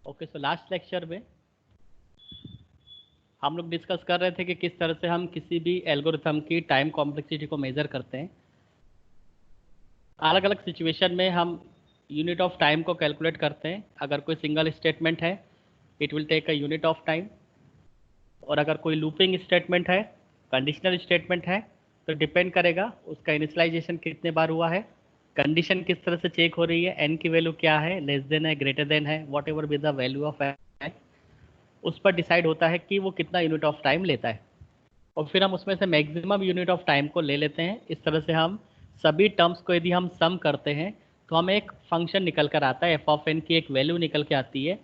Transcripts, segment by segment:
Okay, so last lecture में हम लोग डिस्कस कर रहे थे कि किस तरह से हम किसी भी एल्गोरिथम की टाइम कॉम्प्लेक्सिटी को मेज़र करते हैं। अलग अलग सिचुएशन में हम यूनिट ऑफ टाइम को कैलकुलेट करते हैं। अगर कोई सिंगल स्टेटमेंट है, it will take a unit of time, और अगर कोई लूपिंग स्टेटमेंट है, कंडीशनल स्टेटमेंट है, तो डिपेंड करेगा उसका इनिशियलाइजेशन कितने बार हुआ है, कंडीशन किस तरह से चेक हो रही है, एन की वैल्यू क्या है, लेस देन है, ग्रेटर देन है, whatever be the value of n, उस पर डिसाइड होता है कि वो कितना यूनिट ऑफ टाइम लेता है। और फिर हम उसमें से मैक्सिमम यूनिट ऑफ टाइम को ले लेते हैं। इस तरह से हम सभी टर्म्स को यदि हम सम करते हैं तो हमें एक फंक्शन निकल कर आता है, एफ ऑफ एन की एक वैल्यू निकल के आती है,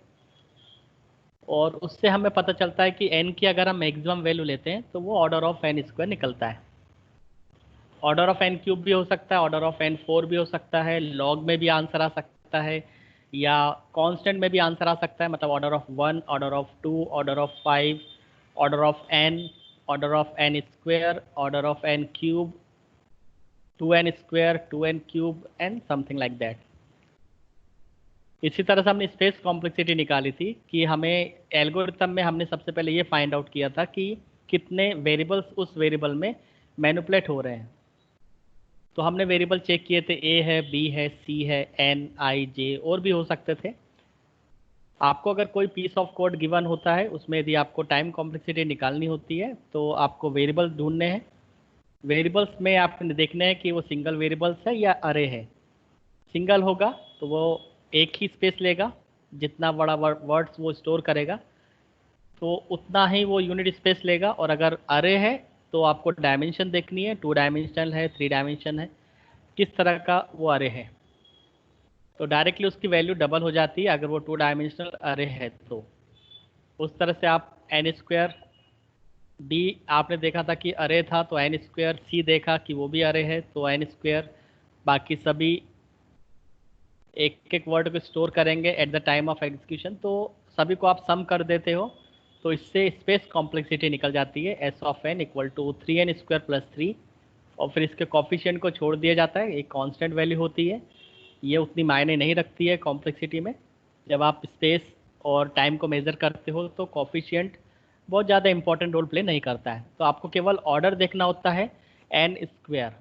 और उससे हमें पता चलता है कि एन की अगर हम मैक्सिमम वैल्यू लेते हैं तो वो ऑर्डर ऑफ एन स्क्वायर निकलता है। ऑर्डर ऑफ एन क्यूब भी हो सकता है, ऑर्डर ऑफ एन फोर भी हो सकता है, लॉग में भी आंसर आ सकता है, या कांस्टेंट में भी आंसर आ सकता है, मतलब order of one, order of two, order of five, order of n, order of n square, order of n cube, 2n square, 2n cube and something like that. इसी तरह से हमने स्पेस कॉम्प्लेक्सिटी निकाली थी कि हमें एल्गोरिथम में हमने सबसे पहले ये फाइंड आउट किया था कि कितने वेरिएबल्स उस वेरिएबल में मैनिपुलेट हो रहे हैं। तो हमने वेरिएबल चेक किए थे, ए है, बी है, सी है, एन, आई, जे, और भी हो सकते थे। आपको अगर कोई पीस ऑफ कोड गिवन होता है, उसमें यदि आपको टाइम कॉम्प्लेक्सिटी निकालनी होती है तो आपको वेरिएबल ढूंढने हैं। वेरिएबल्स में आपने देखना है कि वो सिंगल वेरिएबल्स है या अरे है। सिंगल होगा तो वो एक ही स्पेस लेगा, जितना बड़ा वर्ड्स वो स्टोर करेगा तो उतना ही वो यूनिट स्पेस लेगा। और अगर अरे है तो आपको डायमेंशन देखनी है, 2 डायमेंशनल है, 3 डायमेंशन है, किस तरह का वो अरे है। तो डायरेक्टली उसकी वैल्यू डबल हो जाती है अगर वो 2 डायमेंशनल अरे है। तो उस तरह से आप एन स्क्वायर, डी आपने देखा था कि अरे था तो एन स्क्वायर, सी देखा कि वो भी अरे है तो एन स्क्वायर, बाकी सभी एक एक वर्ड को स्टोर करेंगे at the time of execution. तो सभी को आप सम कर देते हो तो इससे स्पेस कॉम्प्लेक्सिटी निकल जाती है, S of n equal to 3n square plus 3। और फिर इसके कॉफिशिएंट को छोड़ दिया जाता है, एक कांस्टेंट वैल्यू होती है, ये उतनी मायने नहीं रखती है कॉम्प्लेक्सिटी में। जब आप स्पेस और टाइम को मेज़र करते हो तो कॉफिशिएंट बहुत ज़्यादा इंपॉर्टेंट रोल प्ले नहीं करता है, तो आपको केवल ऑर्डर देखना होता है, n square.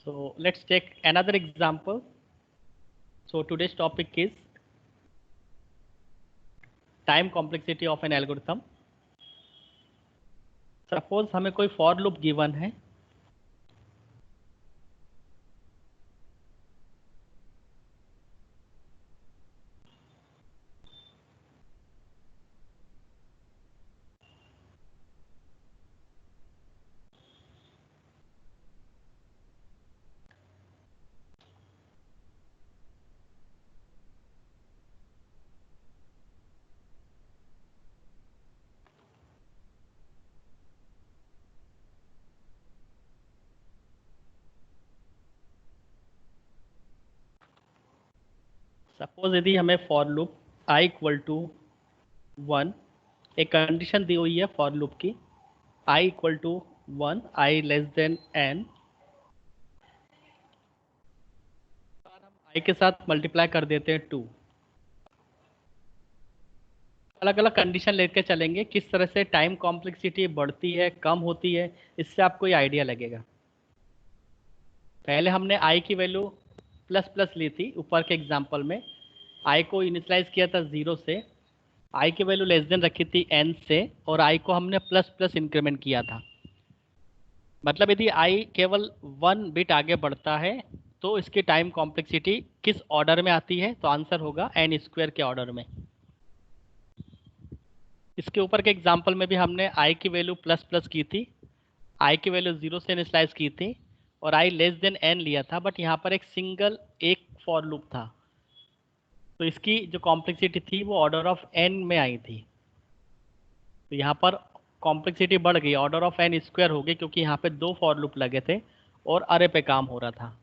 So let's take another example. So today's topic is time complexity of an algorithm. Suppose हमें कोई for loop given है, सपोज यदि हमें for loop I equal to 1, एक कंडीशन दी हुई है for loop की, I equal to 1, I less than n, I के साथ मल्टीप्लाई कर देते हैं 2। अलग अलग कंडीशन लेके चलेंगे किस तरह से टाइम कॉम्प्लेक्सिटी बढ़ती है, कम होती है, इससे आपको ये आइडिया लगेगा। पहले हमने आई की वैल्यू प्लस प्लस ली थी ऊपर के एग्जांपल में, आई को इनिशलाइज किया था 0 से, आई की वैल्यू लेस देन रखी थी एन से, और आई को हमने प्लस प्लस इंक्रीमेंट किया था। मतलब यदि आई केवल 1 बिट आगे बढ़ता है तो इसकी टाइम कॉम्प्लेक्सिटी किस ऑर्डर में आती है, तो आंसर होगा एन स्क्वायर के ऑर्डर में। इसके ऊपर के एग्जाम्पल में भी हमने आई की वैल्यू प्लस प्लस की थी, आई की वैल्यू 0 से इनिशलाइज की थी, और आई लेस देन एन लिया था, बट यहाँ पर एक सिंगल एक फॉर लूप था, तो इसकी जो कॉम्प्लेक्सिटी थी वो ऑर्डर ऑफ एन में आई थी। तो यहाँ पर कॉम्प्लेक्सिटी बढ़ गई, ऑर्डर ऑफ एन स्क्वायर हो गई, क्योंकि यहाँ पे 2 फॉर लूप लगे थे और अरे पे काम हो रहा था।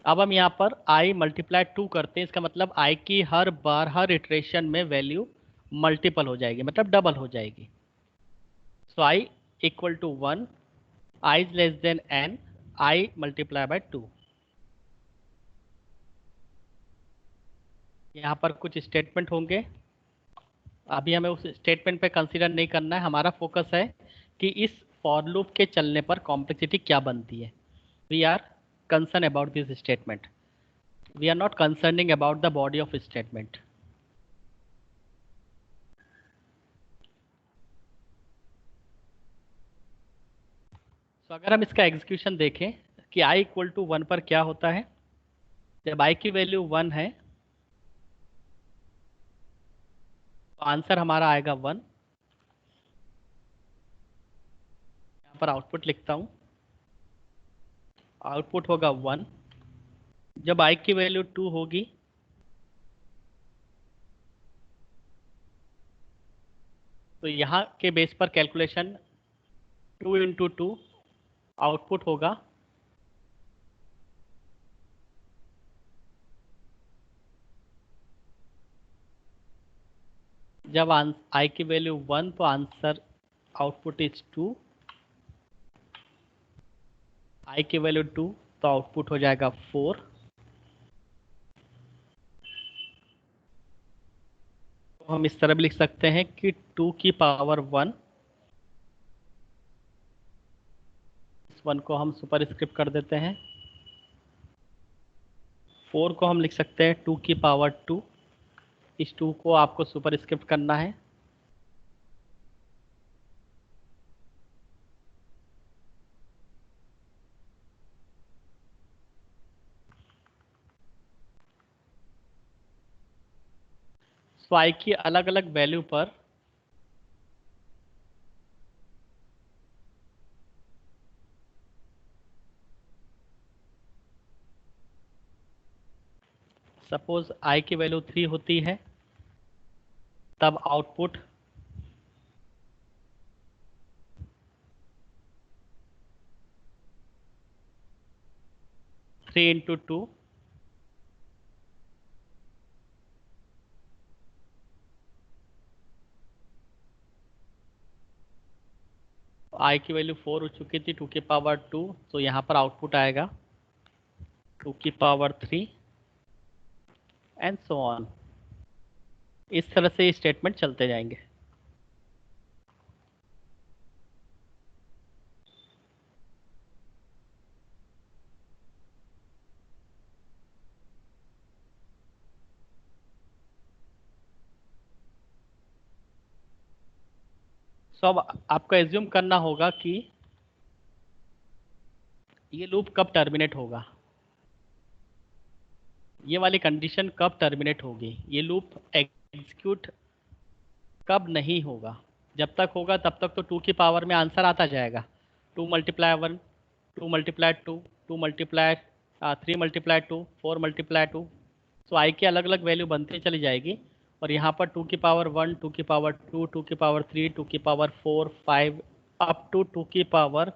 अब हम यहाँ पर आई मल्टीप्लाई 2 करते हैं, इसका मतलब आई की हर बार हर इटरेशन में वैल्यू मल्टीपल हो जाएगी, मतलब डबल हो जाएगी। So I equal to 1, i is less than n, i multiply by 2। यहाँ पर कुछ स्टेटमेंट होंगे, अभी हमें उस स्टेटमेंट पे कंसीडर नहीं करना है, हमारा फोकस है कि इस फॉर लूप के चलने पर कॉम्प्लेक्सिटी क्या बनती है। We are concern about this statement, we are not concerning about the body of statement. तो अगर हम इसका एग्जीक्यूशन देखें कि i इक्वल टू 1 पर क्या होता है, जब i की वैल्यू 1 है तो आंसर हमारा आएगा 1। यहाँ पर आउटपुट लिखता हूँ, आउटपुट होगा 1। जब i की वैल्यू 2 होगी तो यहाँ के बेस पर कैलकुलेशन 2 इंटू 2 आउटपुट होगा जब i की वैल्यू 1 तो आंसर आउटपुट इज 2, i की वैल्यू 2 तो आउटपुट हो जाएगा 4। तो हम इस तरह भी लिख सकते हैं कि 2 की पावर 1, इस 1 को हम सुपर स्क्रिप्ट कर देते हैं, 4 को हम लिख सकते हैं 2 की पावर 2, इस 2 को आपको सुपर स्क्रिप्ट करना है। तो i की अलग अलग वैल्यू पर सपोज i की वैल्यू 3 होती है, तब आउटपुट 3 इंटू 2, i की वैल्यू 4 हो चुकी थी, 2 की पावर 2, तो यहाँ पर आउटपुट आएगा 2 की पावर 3 एंड सो ऑन। इस तरह से स्टेटमेंट चलते जाएंगे। सो अब आपको एज्यूम करना होगा कि ये लूप कब टर्मिनेट होगा, ये वाली कंडीशन कब टर्मिनेट होगी, ये लूप एग्जीक्यूट कब नहीं होगा। जब तक होगा तब तक तो 2 की पावर में आंसर आता जाएगा, 2 multiply 1, 2 multiply 2, 2 multiply 3 multiply 2, 4 multiply 2। सो आई की अलग अलग वैल्यू बनती चली जाएगी, और यहाँ पर 2 की पावर 1, 2 की पावर 2, 2 की पावर 3, 2 की पावर 4, 5 अप टू 2 की पावर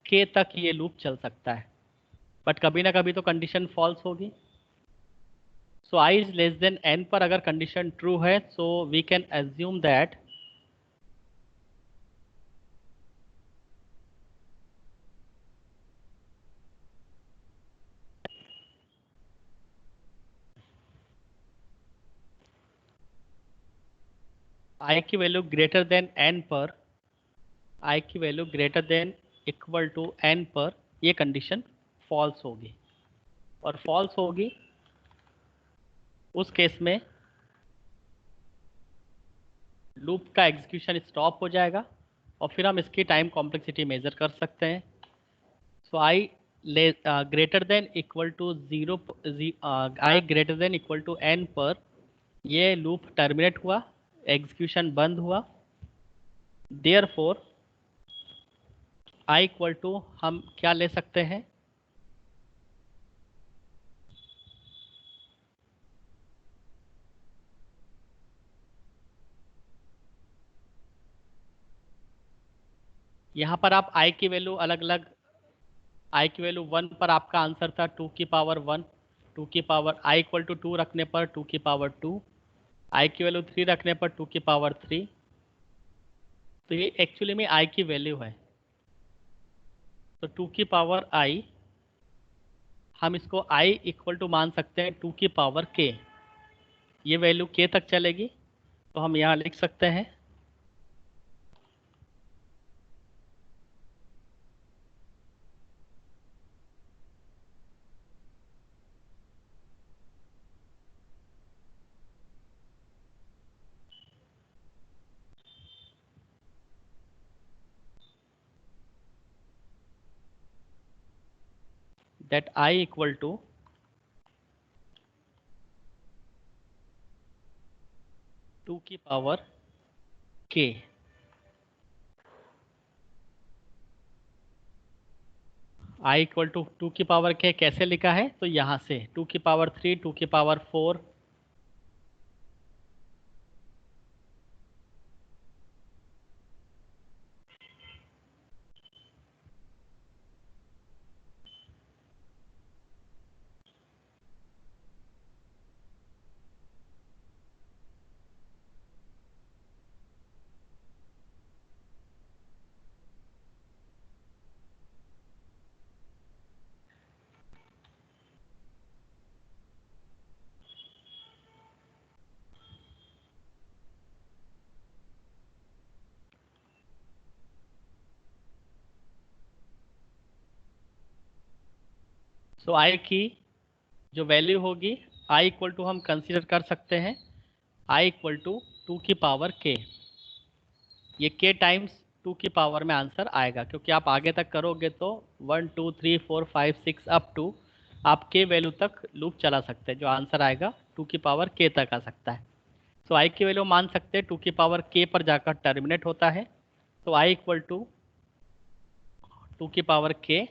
k तक ये लूप चल सकता है। बट कभी ना कभी तो कंडीशन फॉल्स होगी। So i is less than n पर अगर कंडीशन ट्रू है, so we can assume that i की वैल्यू ग्रेटर देन n पर, i की वैल्यू greater than equal to n पर ये कंडीशन फॉल्स होगी, और फॉल्स होगी उस केस में लूप का एग्जीक्यूशन स्टॉप हो जाएगा, और फिर हम इसकी टाइम कॉम्प्लेक्सिटी मेजर कर सकते हैं। So i greater than equal to 0, i greater than equal to n पर ये लूप टर्मिनेट हुआ, एग्जीक्यूशन बंद हुआ। देयरफॉर आई इक्वल टू हम क्या ले सकते हैं, यहाँ पर आप i की वैल्यू अलग अलग, i की वैल्यू 1 पर आपका आंसर था 2 की पावर 1, 2 की पावर i इक्वल टू 2 रखने पर 2 की पावर 2, i की वैल्यू 3 रखने पर 2 की पावर 3। तो ये एक्चुअली में i की वैल्यू है, तो 2 की पावर i हम इसको i इक्वल टू मान सकते हैं 2 की पावर k। ये वैल्यू k तक चलेगी, तो हम यहाँ लिख सकते हैं that I equal to 2 की power k। I equal to 2 की पावर k कैसे लिखा है, तो यहाँ से 2 की पावर 3, 2 की पावर 4। सो I की जो वैल्यू होगी, I इक्वल टू हम कंसीडर कर सकते हैं I इक्वल टू 2 की पावर k। ये k टाइम्स 2 की पावर में आंसर आएगा, क्योंकि आप आगे तक करोगे तो 1 2 3 4 5 6 अप टू आप k वैल्यू तक लूप चला सकते हैं, जो आंसर आएगा 2 की पावर k तक आ सकता है। तो I की वैल्यू मान सकते हैं 2 की पावर k पर जाकर टर्मिनेट होता है। तो I इक्वल टू 2 की पावर k,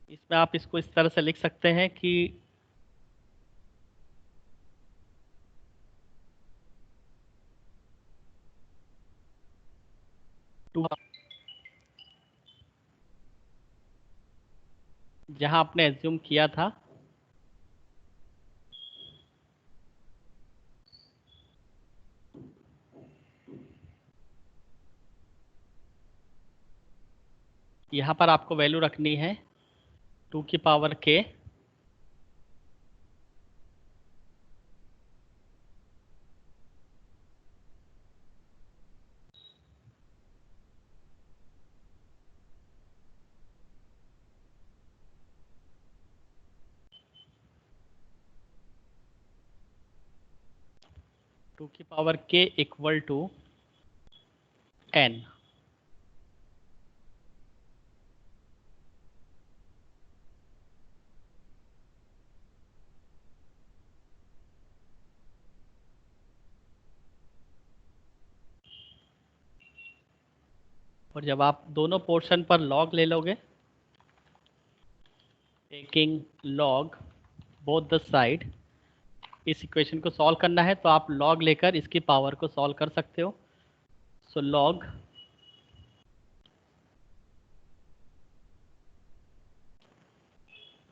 इसमें आप इसको इस तरह से लिख सकते हैं कि 2 जहां आपने एज्यूम किया था यहाँ पर आपको वैल्यू रखनी है 2 की पावर k। टू की power k equal to n। और जब आप दोनों पोर्शन पर लॉग ले लोगे, taking log both the side, इस इक्वेशन को सॉल्व करना है तो आप लॉग लेकर इसकी पावर को सॉल्व कर सकते हो। सो लॉग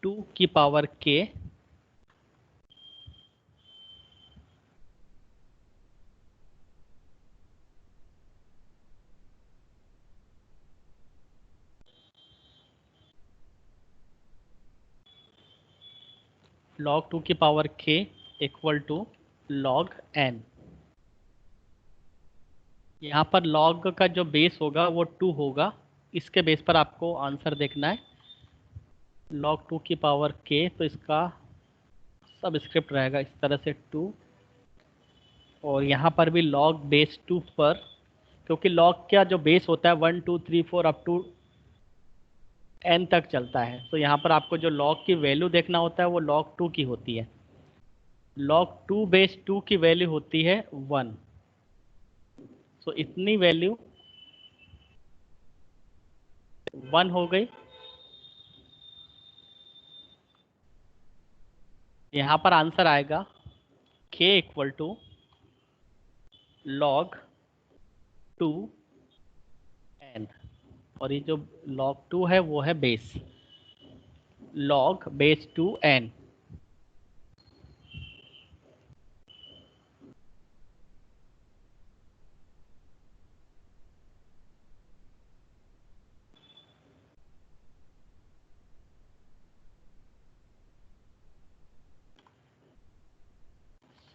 2 की पावर k log 2 की power k equal to log n। यहाँ पर log का जो बेस होगा वो 2 होगा, इसके बेस पर आपको आंसर देखना है। log 2 की पावर k, तो इसका सब स्क्रिप्ट रहेगा इस तरह से 2, और यहाँ पर भी log बेस 2 पर, क्योंकि log का जो बेस होता है 1 2 3 4 अप टू n तक चलता है, तो यहाँ पर आपको जो log की वैल्यू देखना होता है वो log 2 की होती है। log 2 बेस 2 की वैल्यू होती है 1। सो इतनी वैल्यू 1 हो गई। यहाँ पर आंसर आएगा k equal to log 2 n, और ये जो log 2 है वो है base, log base 2 n।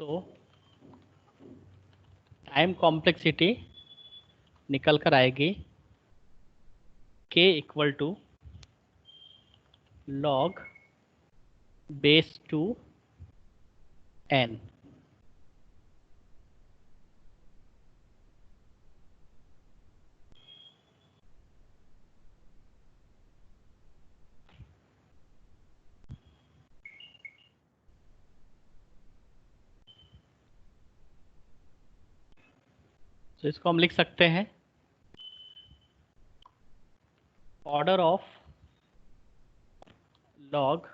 So time complexity निकल कर आएगी k equal to log base 2 n। तो इसको हम लिख सकते हैं order of log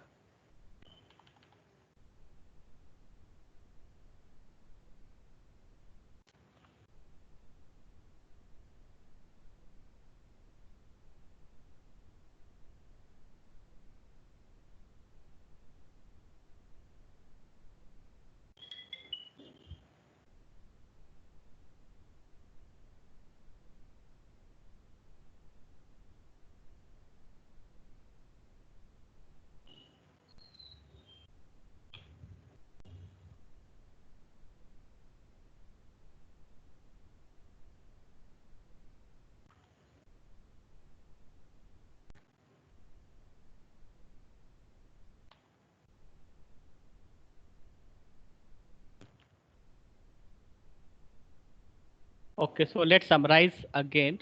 okay. So let's summarise again.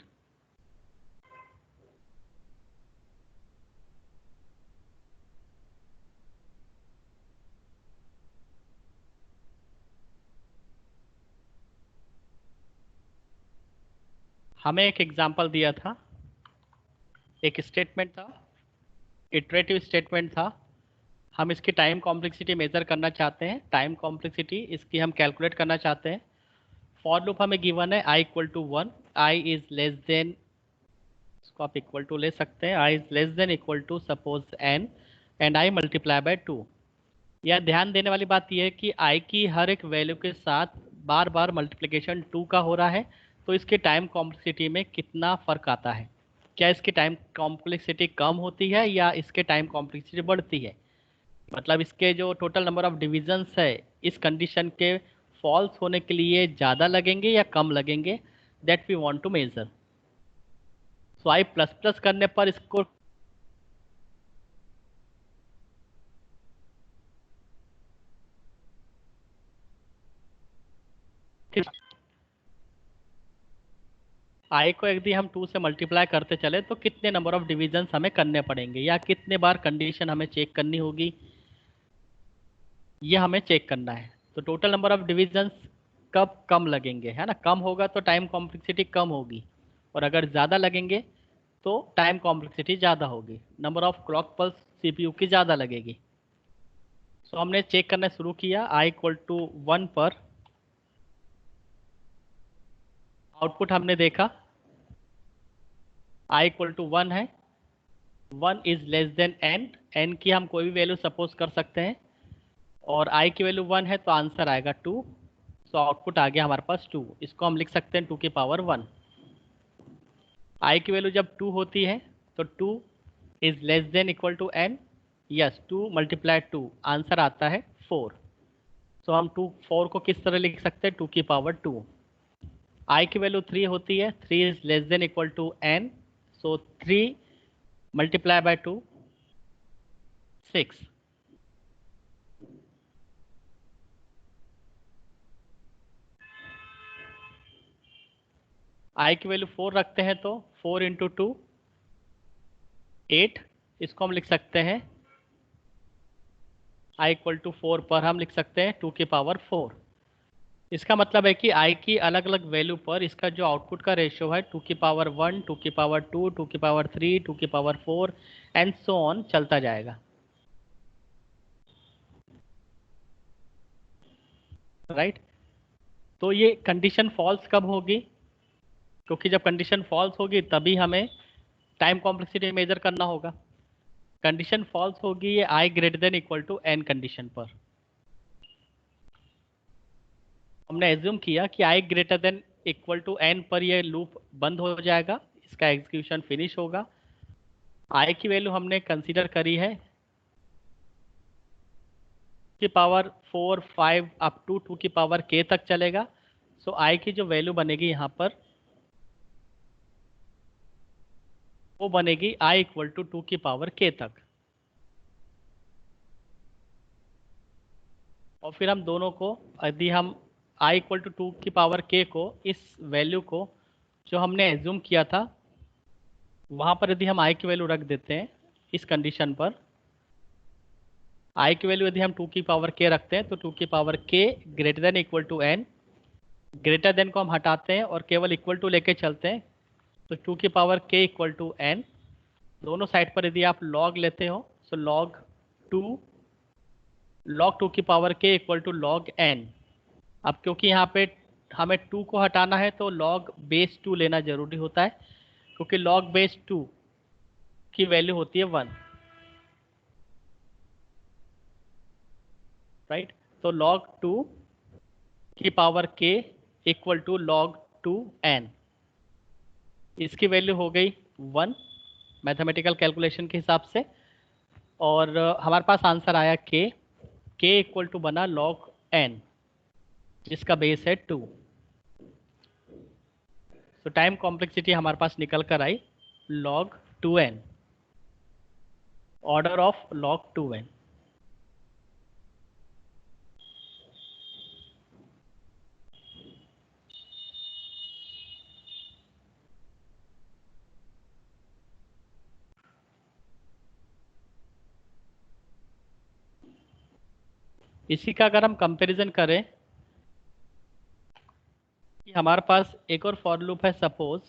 हमें एक एग्जांपल दिया था, एक स्टेटमेंट था, इटरेटिव स्टेटमेंट था। हम इसकी टाइम कॉम्प्लेक्सिटी मेजर करना चाहते हैं, टाइम कॉम्प्लेक्सिटी इसकी हम कैलकुलेट करना चाहते हैं। फॉर लूप हमें गिवन है i equal to 1, i is less than, इसको आप इक्वल टू ले सकते हैं, i is less than equal to suppose n and i multiply by 2। यह ध्यान देने वाली बात यह है कि i की हर एक वैल्यू के साथ बार बार मल्टीप्लिकेशन 2 का हो रहा है, तो इसके टाइम कॉम्प्लेक्सिटी में कितना फ़र्क आता है। क्या इसकी टाइम कॉम्प्लेक्सिटी कम होती है या इसके टाइम कॉम्प्लेक्सिटी बढ़ती है, मतलब इसके जो टोटल नंबर ऑफ डिविजन्स है इस कंडीशन के फॉल्स होने के लिए ज़्यादा लगेंगे या कम लगेंगे, that we want to measure. So I plus plus करने पर इसको आई को यदि हम 2 से मल्टीप्लाई करते चले तो कितने नंबर ऑफ डिविजन्स हमें करने पड़ेंगे या कितने बार कंडीशन हमें चेक करनी होगी, ये हमें चेक करना है। तो टोटल नंबर ऑफ डिविजन्स कब कम लगेंगे, है ना, कम होगा तो टाइम कॉम्प्लेक्सिटी कम होगी, और अगर ज़्यादा लगेंगे तो टाइम कॉम्प्लेक्सिटी ज़्यादा होगी, number of clock pulse CPU की ज़्यादा लगेगी। सो हमने चेक करना शुरू किया, i इक्वल टू 1 पर आउटपुट हमने देखा i इक्वल टू 1 है, 1 इज लेस देन n की हम कोई भी वैल्यू सपोज कर सकते हैं, और i की वैल्यू 1 है तो आंसर आएगा 2। सो आउटपुट आ गया हमारे पास 2। इसको हम लिख सकते हैं 2 की पावर 1। i की वैल्यू जब 2 होती है तो 2 is less than equal to n, yes 2 multiply 2 answer आता है 4। सो हम 4 को किस तरह लिख सकते हैं, 2 की पावर 2। i की वैल्यू 3 होती है, 3 is less than equal to n, so 3 multiply by 2 6। i की वैल्यू 4 रखते हैं तो 4 इंटू 2 8। इसको हम लिख सकते हैं i इक्वल टू 4 पर हम लिख सकते हैं 2 की पावर 4। इसका मतलब है कि i की अलग अलग वैल्यू पर इसका जो आउटपुट का रेशियो है 2 की पावर 1, 2 की पावर 2, 2 की पावर 3, 2 की पावर 4 एंड सो ऑन चलता जाएगा, राइट। तो ये कंडीशन फॉल्स कब होगी, क्योंकि जब कंडीशन फॉल्स होगी तभी हमें टाइम कॉम्प्लेक्सिटी मेजर करना होगा। कंडीशन फॉल्स होगी ये i greater than equal to n condition पर। हमने एज्यूम किया कि i greater than equal to n पर ये लूप बंद हो जाएगा, इसका एग्जीक्यूशन फिनिश होगा। i की वैल्यू हमने कंसीडर करी है की पावर 4 5 अप टू 2 की पावर k तक चलेगा। सो आई की जो वैल्यू बनेगी यहाँ पर वो बनेगी i इक्वल टू 2 की पावर k तक। और फिर हम दोनों को, यदि हम i इक्वल टू 2 की पावर k को, इस वैल्यू को जो हमने एज्यूम किया था वहाँ पर यदि हम i की वैल्यू रख देते हैं इस कंडीशन पर, i की वैल्यू यदि हम 2 की पावर k रखते हैं तो 2 की power k greater than equal to n, greater than को हम हटाते हैं और केवल इक्वल टू लेके चलते हैं। तो 2 की power k equal to n, दोनों साइड पर यदि आप log लेते हो तो log 2 की power k equal to log n। अब क्योंकि यहाँ पे हमें 2 को हटाना है तो log बेस 2 लेना जरूरी होता है, क्योंकि log बेस 2 की वैल्यू होती है 1, राइट। तो log 2 की power k equal to log 2n, इसकी वैल्यू हो गई 1 मैथमेटिकल कैलकुलेशन के हिसाब से। और हमारे पास आंसर आया k इक्वल टू बना log n जिसका बेस है 2। तो टाइम कॉम्प्लेक्सिटी हमारे पास निकल कर आई log 2n, order of log 2n। इसी का अगर हम कंपैरिजन करें कि हमारे पास एक और फॉर लूप है, suppose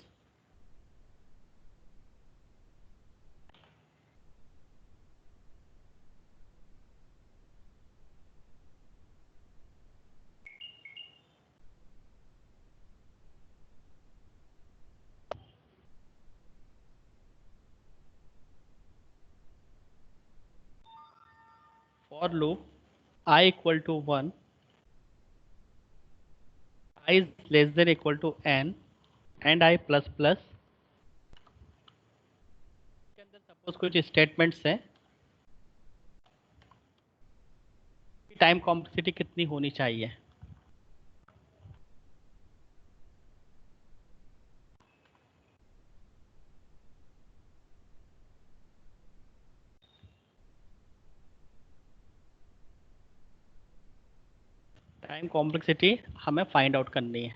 for loop i equal to 1, i is less than equal to n and i plus plus. के अंदर सपोज कुछ स्टेटमेंट्स हैं, टाइम कॉम्प्लेक्सिटी कितनी होनी चाहिए। टाइम कॉम्प्लेक्सिटी हमें फाइंड आउट करनी है।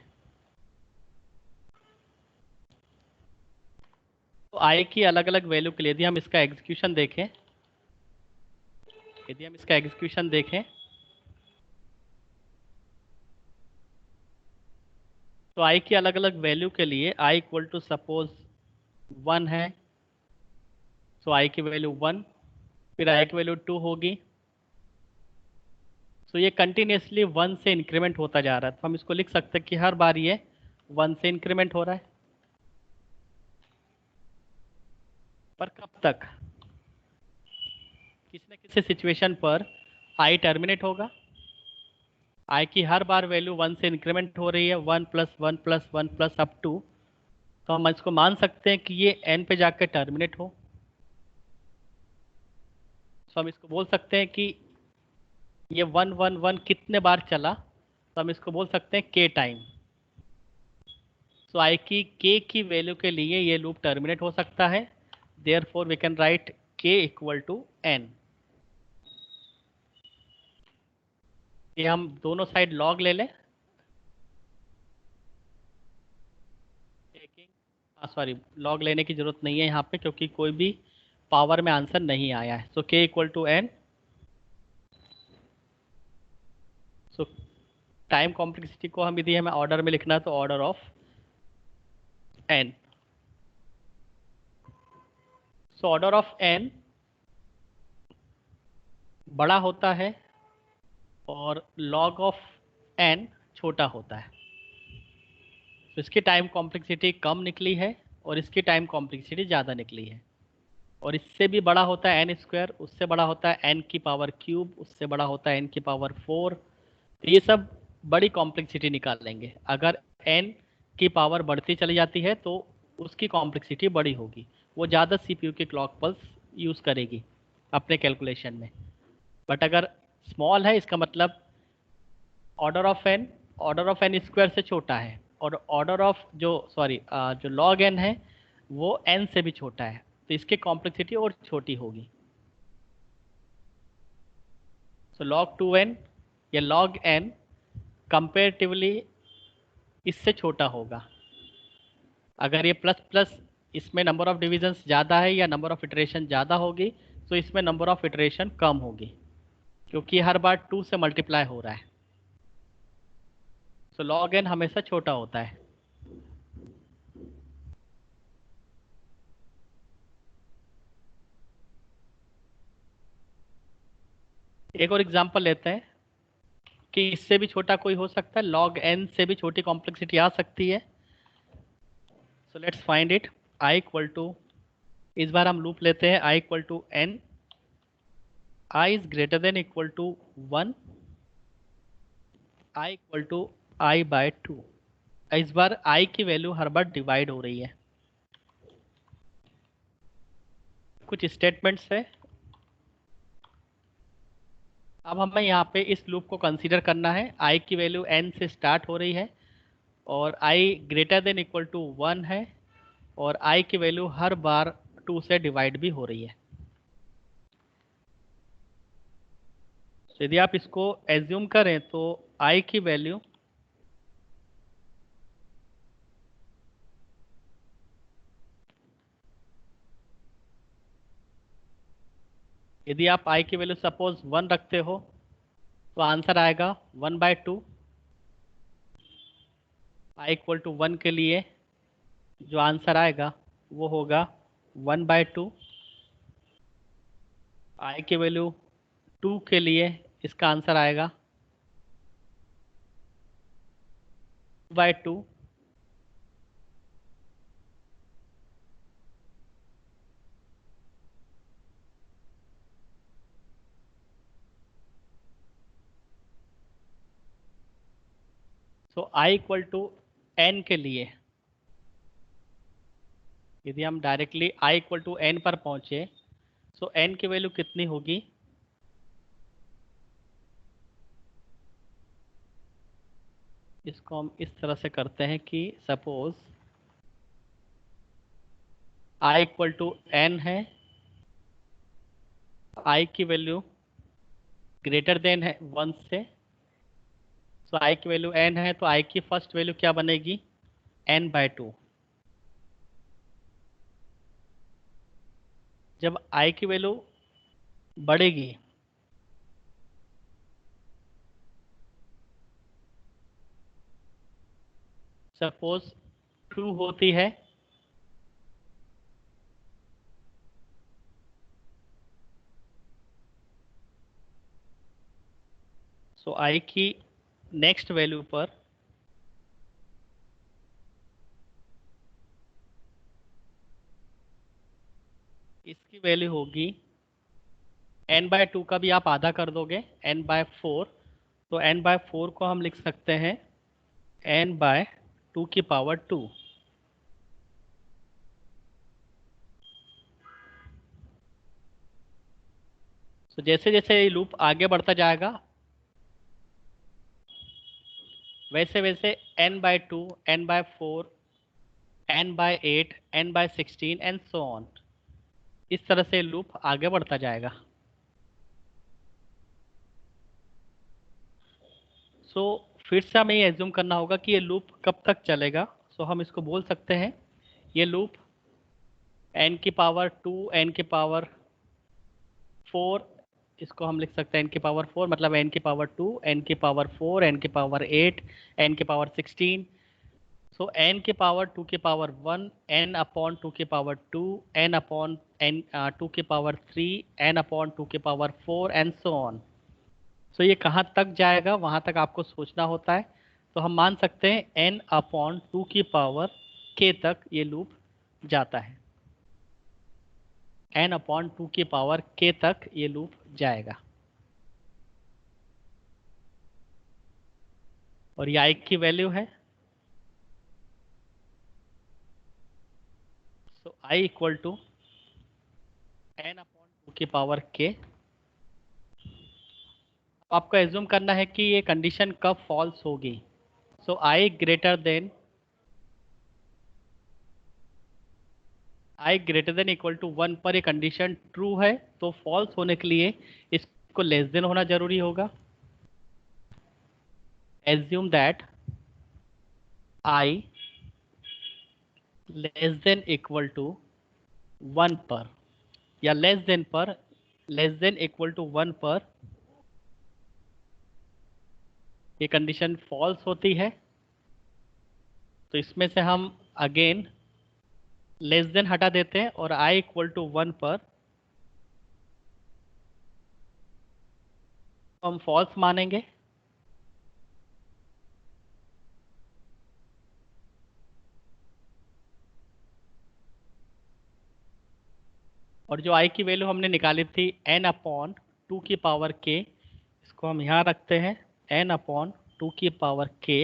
तो i की अलग अलग वैल्यू के लिए यदि हम इसका एग्जीक्यूशन देखें, यदि हम इसका एग्जीक्यूशन देखें तो i की अलग अलग वैल्यू के लिए i इक्वल टू सपोज 1 है, सो i की वैल्यू 1, फिर i की वैल्यू 2 होगी। सो ये कंटिन्यूसली 1 से इंक्रीमेंट होता जा रहा है, तो हम इसको लिख सकते हैं कि हर बार ये 1 से इंक्रीमेंट हो रहा है। पर कब तक? किसी न किसी सिचुएशन पर i टर्मिनेट होगा, i की हर बार वैल्यू 1 से इंक्रीमेंट हो रही है, 1 plus 1 plus 1 plus up to, तो हम इसको मान सकते हैं कि ये n पे जाकर टर्मिनेट हो। तो हम इसको बोल सकते हैं कि ये 1 1 1 कितने बार चला, तो हम इसको बोल सकते हैं k टाइम। सो i की k की वैल्यू के लिए ये लूप टर्मिनेट हो सकता है, therefore we can write k equal to n। ये हम दोनों साइड लॉग ले लें, सॉरी लॉग लेने की जरूरत नहीं है यहाँ पे, क्योंकि कोई भी पावर में आंसर नहीं आया है। So k equal to n। So time complexity को हम यदि हमें ऑर्डर में लिखना है तो order of n। So order of n बड़ा होता है और log ऑफ n छोटा होता है। तो इसकी टाइम कॉम्प्लेक्सिटी कम निकली है और इसकी टाइम कॉम्प्लेक्सिटी ज़्यादा निकली है। और इससे भी बड़ा होता है n², उससे बड़ा होता है n की पावर क्यूब, उससे बड़ा होता है n की पावर 4। तो ये सब बड़ी कॉम्प्लेक्सिटी निकाल लेंगे। अगर n की पावर बढ़ती चली जाती है तो उसकी कॉम्प्लेक्सिटी बड़ी होगी, वो ज़्यादा CPU की क्लॉक पल्स यूज़ करेगी अपने कैलकुलेशन में। बट अगर स्मॉल है इसका मतलब ऑर्डर ऑफ एन स्क्वायर से छोटा है, और ऑर्डर ऑफ जो लॉग एन है वो एन से भी छोटा है, तो इसकी कॉम्प्लेक्सिटी और छोटी होगी। सो लॉग टू एन या लॉग एन कंपेरेटिवली इससे छोटा होगा। अगर ये प्लस प्लस इसमें नंबर ऑफ डिविजन्स ज़्यादा है या नंबर ऑफ इटरेशन ज़्यादा होगी, तो इसमें नंबर ऑफ इटरेशन कम होगी, क्योंकि हर बार 2 से मल्टीप्लाई हो रहा है। सो लॉग एन हमेशा छोटा होता है। एक और एग्जांपल लेते हैं कि इससे भी छोटा कोई हो सकता है, लॉग एन से भी छोटी कॉम्प्लेक्सिटी आ सकती है। So let's find it. I equal to, इस बार हम लूप लेते हैं, i equal to n, i is greater than equal to 1, i equal to i by 2। इस बार आई की वैल्यू हर बार डिवाइड हो रही है। कुछ स्टेटमेंट्स है। अब हमें यहाँ पे इस लूप को कंसीडर करना है। आई की वैल्यू एन से स्टार्ट हो रही है और आई ग्रेटर देन इक्वल टू 1 है, और आई की वैल्यू हर बार 2 से डिवाइड भी हो रही है। तो यदि आप इसको एज्यूम करें तो आई की वैल्यू यदि आप आई की वैल्यू सपोज 1 रखते हो तो आंसर आएगा 1/2। आई इक्वल टू 1 के लिए जो आंसर आएगा वो होगा 1/2। आई की वैल्यू 2 के लिए इसका आंसर आएगा 2/2। So I equal to n के लिए यदि हम directly I equal to n पर पहुंचे, सो एन की वैल्यू कितनी होगी? इसको हम इस तरह से करते हैं कि suppose I equal to n है, आई की वैल्यू ग्रेटर देन है 1 से, सो आई की वैल्यू एन है, तो आई की फर्स्ट वैल्यू क्या बनेगी? n/2। जब आई की वैल्यू बढ़ेगी सपोज 2 होती है, सो आई की नेक्स्ट वैल्यू पर इसकी वैल्यू होगी n/2 का भी आप आधा कर दोगे n/4, तो n/4 को हम लिख सकते हैं n/2 तो जैसे जैसे ये लूप आगे बढ़ता जाएगा वैसे वैसे n/2, n/4, n/8, n/16 and so on, इस तरह से लूप आगे बढ़ता जाएगा। सो फिर से हमें ये एज्यूम करना होगा कि ये लूप कब तक चलेगा। सो हम इसको बोल सकते हैं ये लूप n⁻², n⁻4, इसको हम लिख सकते हैं n⁻4 मतलब n⁻2, n⁻4, n⁻8, n⁻16। So n⁻2⁻1, n/2⁻2, n/2⁻3, n/2⁻4 and so on. सो ये कहाँ तक जाएगा वहाँ तक आपको सोचना होता है। तो हम मान सकते हैं n/2 तक ये लूप जाता है, n/2 तक ये लूप जाएगा। और ये आई की वैल्यू है, सो आई इक्वल टू n/2 k। आपको एज्यूम करना है कि ये कंडीशन कब फॉल्स होगी। सो i greater than equal to 1 पर ये कंडीशन ट्रू है, तो फॉल्स होने के लिए इसको लेस देन होना जरूरी होगा। Assume that I less than equal to 1 पर, या लेस देन इक्वल टू 1 पर ये कंडीशन फॉल्स होती है। तो इसमें से हम अगेन लेस देन हटा देते हैं और आई इक्वल टू 1 पर हम फॉल्स मानेंगे। और जो आई की वैल्यू हमने निकाली थी एन अपॉन 2 की पावर के, इसको हम यहाँ रखते हैं, एन अपॉन 2 की पावर के।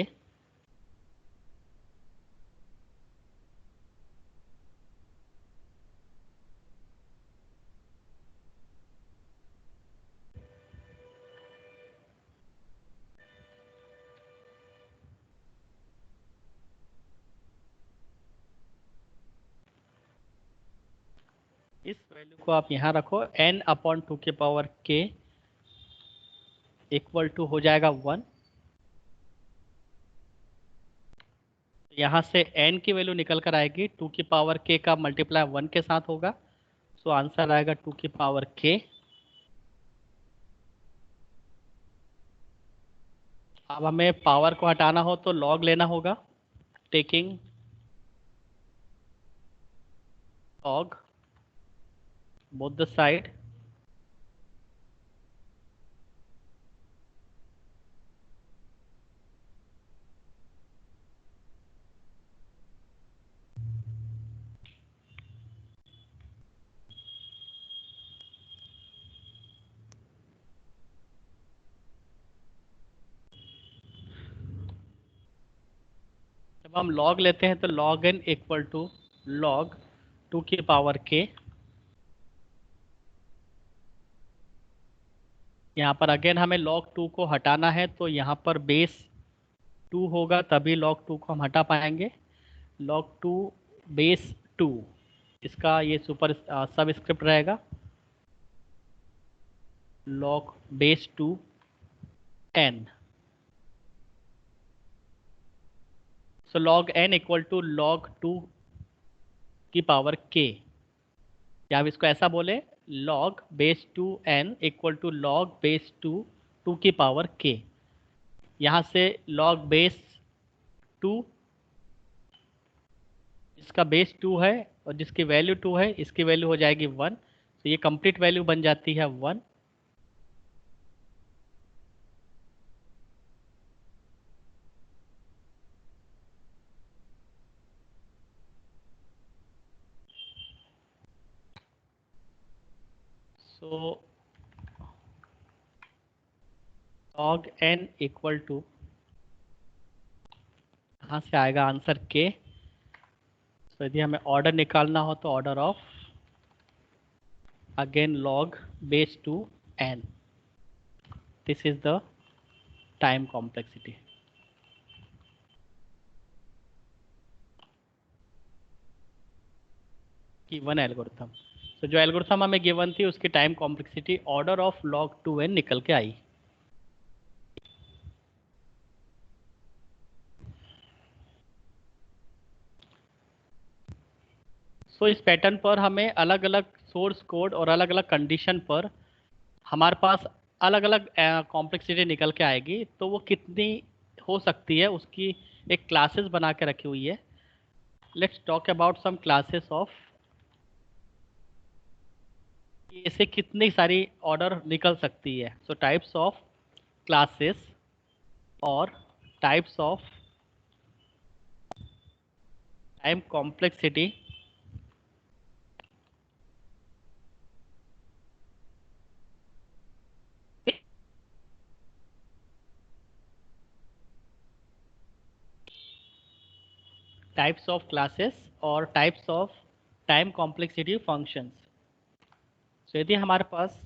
इस वैल्यू को आप यहाँ रखो, एन अपॉन 2 की पावर के इक्वल टू हो जाएगा 1। यहाँ से n की वैल्यू निकल कर आएगी 2 की पावर k का मल्टीप्लाई 1 के साथ होगा। सो आंसर आएगा 2 की पावर k। अब हमें पावर को हटाना हो तो लॉग लेना होगा, taking log both the side. जब हम लॉग लेते हैं तो log n equal to log 2 की पावर k। यहाँ पर अगेन हमें log 2 को हटाना है, तो यहाँ पर बेस 2 होगा तभी log 2 को हम हटा पाएंगे। log 2 बेस 2, इसका ये सुपर सब स्क्रिप्ट रहेगा, log base 2 n। So log n equal to log 2 की पावर k, या हम इसको ऐसा बोले, log base 2 n equal to log base 2 2 की पावर k। यहाँ से log बेस 2, इसका बेस 2 है और जिसकी वैल्यू 2 है, इसकी वैल्यू हो जाएगी 1। तो ये कंप्लीट वैल्यू बन जाती है 1। सो log n इक्वल टू, यहाँ से आएगा आंसर k। तो यदि हमें ऑर्डर निकालना हो तो order of again log base 2 n। This is the time complexity. Given algorithm, तो जो एल्गोरिथम हमें गिवन थी उसकी time complexity order of log 2n निकल के आई। सो इस पैटर्न पर हमें अलग अलग सोर्स कोड और अलग अलग कंडीशन पर हमारे पास अलग अलग कॉम्प्लेक्सिटी निकल के आएगी। तो वो कितनी हो सकती है उसकी एक क्लासेस बना के रखी हुई है। Let's talk about some classes of, ऐसे कितनी सारी ऑर्डर निकल सकती है। सो टाइप्स ऑफ क्लासेस और types of time complexity types of classes और types of time complexity functions. तो यदि हमारे पास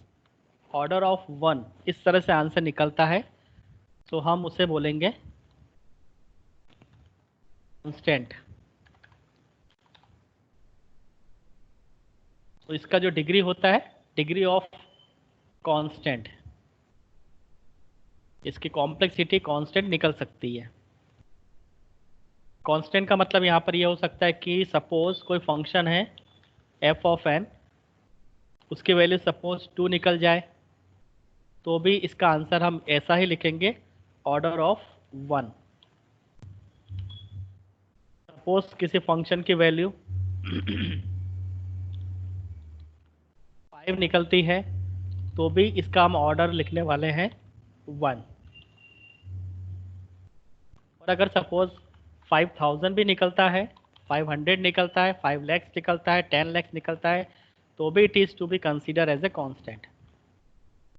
ऑर्डर ऑफ 1 इस तरह से आंसर निकलता है तो हम उसे बोलेंगे कांस्टेंट। तो इसका जो डिग्री होता है, डिग्री ऑफ कांस्टेंट, इसकी कॉम्प्लेक्सिटी कांस्टेंट निकल सकती है। कांस्टेंट का मतलब यहाँ पर ये हो सकता है कि सपोज कोई फंक्शन है एफ ऑफ एन, उसकी वैल्यू सपोज 2 निकल जाए, तो भी इसका आंसर हम ऐसा ही लिखेंगे, ऑर्डर ऑफ 1। सपोज किसी फंक्शन की वैल्यू 5 निकलती है, तो भी इसका हम ऑर्डर लिखने वाले हैं 1। और अगर सपोज 5000 भी निकलता है, 500 निकलता है, 5 lakhs निकलता है, 10 lakhs निकलता है, तो भी it is to be consider as a constant.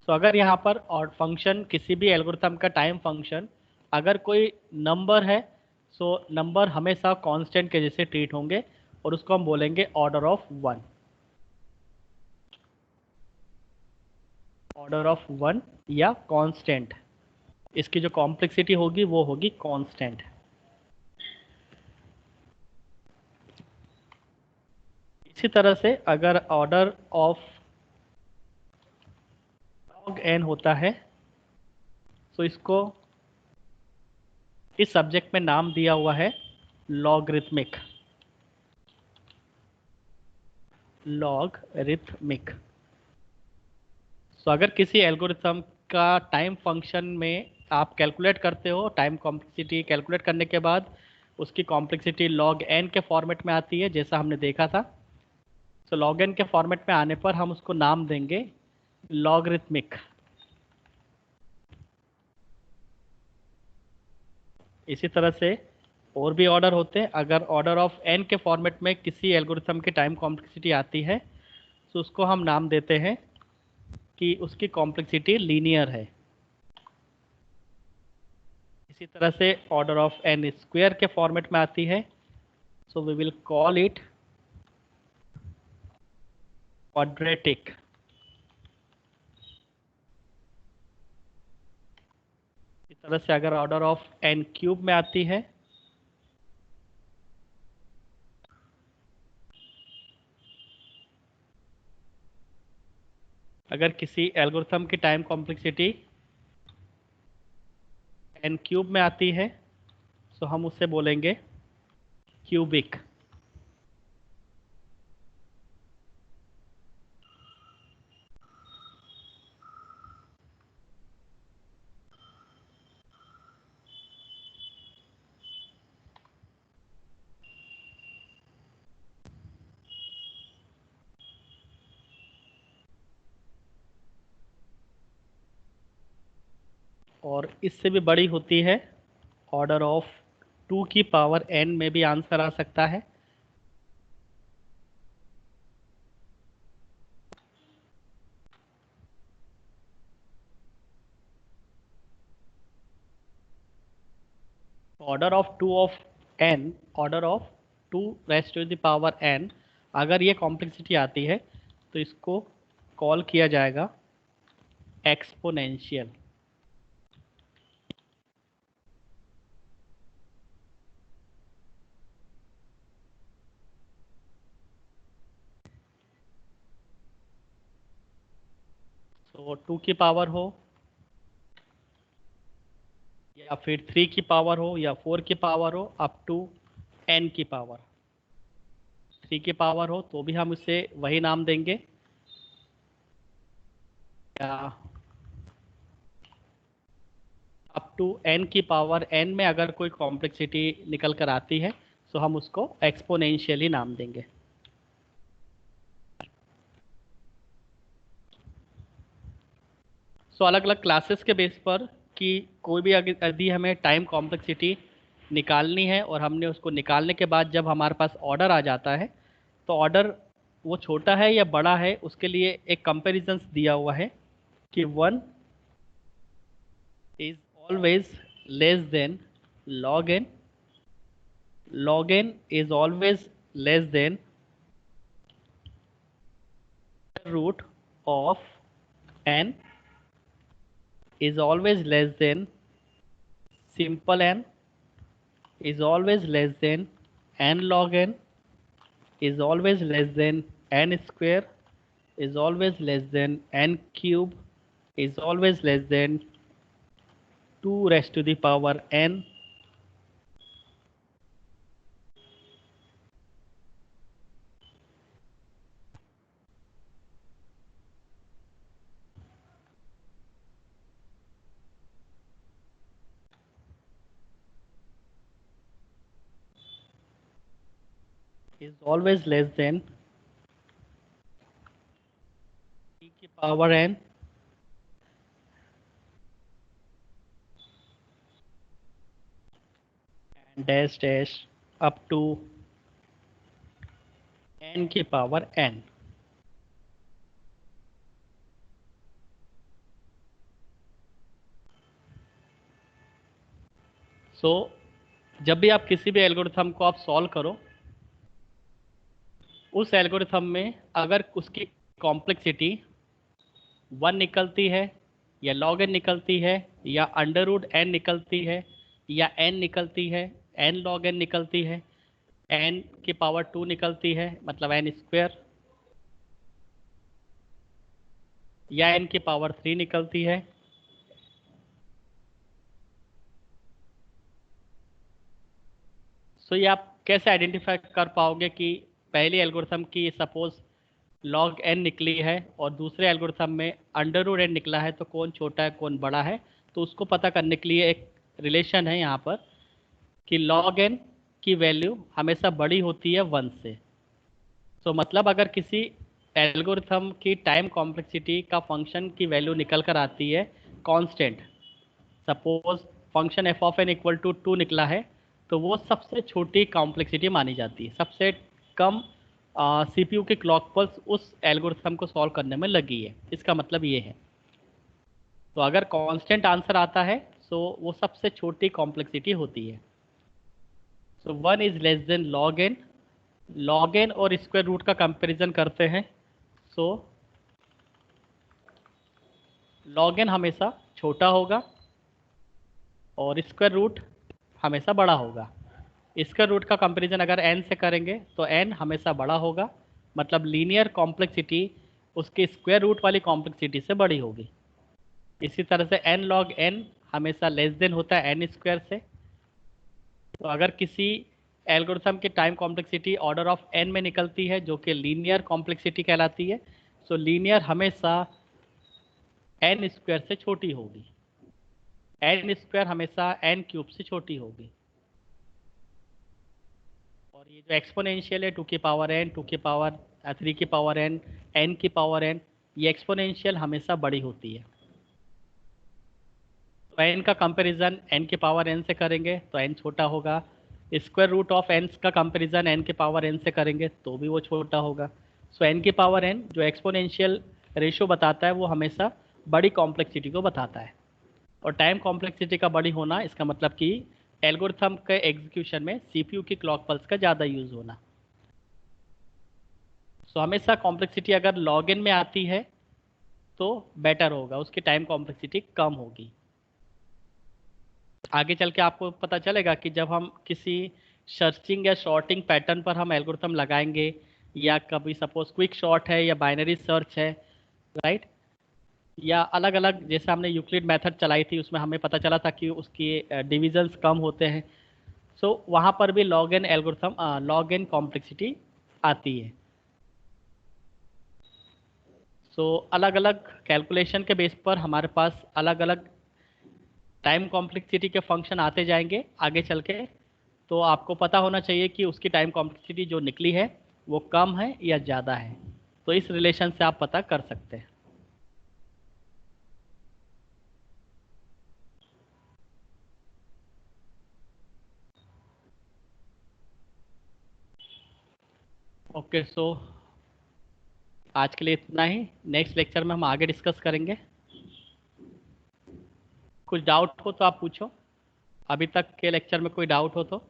तो अगर यहाँ पर और फंक्शन किसी भी एल्गोरिथम का टाइम फंक्शन अगर कोई नंबर है, सो नंबर हमेशा कांस्टेंट के जैसे ट्रीट होंगे और उसको हम बोलेंगे ऑर्डर ऑफ 1। ऑर्डर ऑफ 1 या कांस्टेंट, इसकी जो कॉम्प्लेक्सिटी होगी वो होगी कांस्टेंट। इसी तरह से अगर ऑर्डर ऑफ log n होता है, तो इसको इस सब्जेक्ट में नाम दिया हुआ है लॉगरिथमिक। लॉगरिथमिक। तो अगर किसी एल्गोरिथम का टाइम फंक्शन में आप कैलकुलेट करते हो, टाइम कॉम्प्लेक्सिटी कैलकुलेट करने के बाद उसकी कॉम्प्लेक्सिटी log n के फॉर्मेट में आती है, जैसा हमने देखा था। तो log n के फॉर्मेट में आने पर हम उसको नाम देंगे लॉगरिथमिक। इसी तरह से और भी ऑर्डर होते हैं। अगर ऑर्डर ऑफ n के फॉर्मेट में किसी एल्गोरिथम की टाइम कॉम्प्लेक्सिटी आती है, तो उसको हम नाम देते हैं कि उसकी कॉम्प्लेक्सिटी लीनियर है। इसी तरह से ऑर्डर ऑफ n स्क्वायर के फॉर्मेट में आती है, so we will call it quadratic. इस तरह से अगर ऑर्डर ऑफ n क्यूब में आती है, अगर किसी एल्गोरिथम की टाइम कॉम्प्लेक्सिटी n क्यूब में आती है, तो हम उससे बोलेंगे क्यूबिक। और इससे भी बड़ी होती है, ऑर्डर ऑफ 2 की पावर n में भी आंसर आ सकता है। Order of 2 of n, order of 2 raised to the power n, अगर ये कॉम्प्लेक्सिटी आती है तो इसको कॉल किया जाएगा एक्सपोनेंशियल। तो 2 की पावर हो या फिर 3 की पावर हो या 4 की पावर हो, अप टू n की पावर, 3 की पावर हो तो भी हम उसे वही नाम देंगे, या अप टू n की पावर n में अगर कोई कॉम्प्लेक्सिटी निकल कर आती है तो हम उसको एक्सपोनेंशियली नाम देंगे। सो अलग अलग क्लासेस के बेस पर कि कोई भी यदि हमें टाइम कॉम्प्लेक्सिटी निकालनी है और हमने उसको निकालने के बाद जब हमारे पास ऑर्डर आ जाता है, तो ऑर्डर वो छोटा है या बड़ा है उसके लिए एक कंपेरिजन्स दिया हुआ है कि 1 is always less than log n, log n is always less than root of n is always less than simple n is always less than n log n is always less than n square is always less than n cube is always less than 2 raised to the power n is always less than e की power n and dash dash up to n की power n। सो जब भी आप किसी भी algorithm को आप solve करो, उस एल्गोरिथम में अगर उसकी कॉम्प्लेक्सिटी 1 निकलती है या log n निकलती है या अंडर रूट n निकलती है या n निकलती है, n log n निकलती है, n की पावर 2 निकलती है मतलब n स्क्वायर, या n की पावर 3 निकलती है, सो ये आप कैसे आइडेंटिफाई कर पाओगे कि पहली एल्गोरिथम की सपोज log n निकली है और दूसरे एल्गोरिथम में अंडर रूट n निकला है, तो कौन छोटा है कौन बड़ा है। तो उसको पता करने के लिए एक रिलेशन है यहाँ पर कि log n की वैल्यू हमेशा बड़ी होती है 1 से। तो मतलब अगर किसी एल्गोरिथम की टाइम कॉम्प्लेक्सिटी का फंक्शन की वैल्यू निकल कर आती है constant, suppose function F of n equal to 2 निकला है, तो वो सबसे छोटी कॉम्प्लेक्सिटी मानी जाती है, सबसे कम सीपीयू की क्लॉक पल्स उस एल्गोरिथम को सॉल्व करने में लगी है, इसका मतलब ये है। तो अगर कांस्टेंट आंसर आता है तो वो सबसे छोटी कॉम्प्लेक्सिटी होती है। So 1 is less than log n, log n और स्क्वायर रूट का कंपैरिजन करते हैं। सो लॉग एन हमेशा छोटा होगा और स्क्वायर रूट हमेशा बड़ा होगा। स्क्वायर रूट का कंपैरिजन अगर n से करेंगे तो n हमेशा बड़ा होगा, मतलब लीनियर कॉम्प्लेक्सिटी उसके स्क्वायर रूट वाली कॉम्प्लेक्सिटी से बड़ी होगी। इसी तरह से n log n हमेशा लेस देन होता है n स्क्वायर से। तो अगर किसी एल्गोरिथम की time complexity order of n में निकलती है जो कि लीनियर कॉम्प्लेक्सिटी कहलाती है, सो लीनियर हमेशा n स्क्वायर से छोटी होगी, n स्क्वायर हमेशा n क्यूब से छोटी होगी। और ये जो एक्सपोनेंशियल है 2 की पावर n, 2 की पावर 3 की पावर n, n की पावर n, ये एक्सपोनेंशियल हमेशा बड़ी होती है। तो n का कंपैरिजन n की पावर n से करेंगे तो n छोटा होगा, स्क्वायर रूट ऑफ n का कंपैरिजन n की पावर n से करेंगे तो भी वो छोटा होगा। सो n की पावर n जो एक्सपोनेंशियल रेशियो बताता है वो हमेशा बड़ी कॉम्प्लेक्सिटी को बताता है। और टाइम कॉम्प्लेक्सिटी का बड़ी होना इसका मतलब कि एल्गोरिथम के एग्जीक्यूशन में सीपीयू की क्लॉक पल्स का ज़्यादा यूज़ होना। सो हमेशा कॉम्प्लेक्सिटी अगर लॉग इन में आती है तो बेटर होगा, उसकी टाइम कॉम्प्लेक्सिटी कम होगी। आगे चल के आपको पता चलेगा कि जब हम किसी सर्चिंग या शॉर्टिंग पैटर्न पर हम एल्गोरिथम लगाएंगे, या कभी सपोज क्विक शॉर्ट है या बाइनरी सर्च है, राइट, या अलग अलग जैसे हमने यूक्लिड मेथड चलाई थी उसमें हमें पता चला था कि उसकी डिविजन्स कम होते हैं। सो वहाँ पर भी log n algorithm log n complexity आती है। सो अलग अलग कैलकुलेशन के बेस पर हमारे पास अलग अलग टाइम कॉम्प्लेक्सिटी के फंक्शन आते जाएंगे आगे चल के। तो आपको पता होना चाहिए कि उसकी टाइम कॉम्प्लेक्सिटी जो निकली है वो कम है या ज़्यादा है, तो इस रिलेशन से आप पता कर सकते हैं। ओके, सो आज के लिए इतना ही। नेक्स्ट लेक्चर में हम आगे डिस्कस करेंगे। कुछ डाउट हो तो आप पूछो, अभी तक के लेक्चर में कोई डाउट हो तो।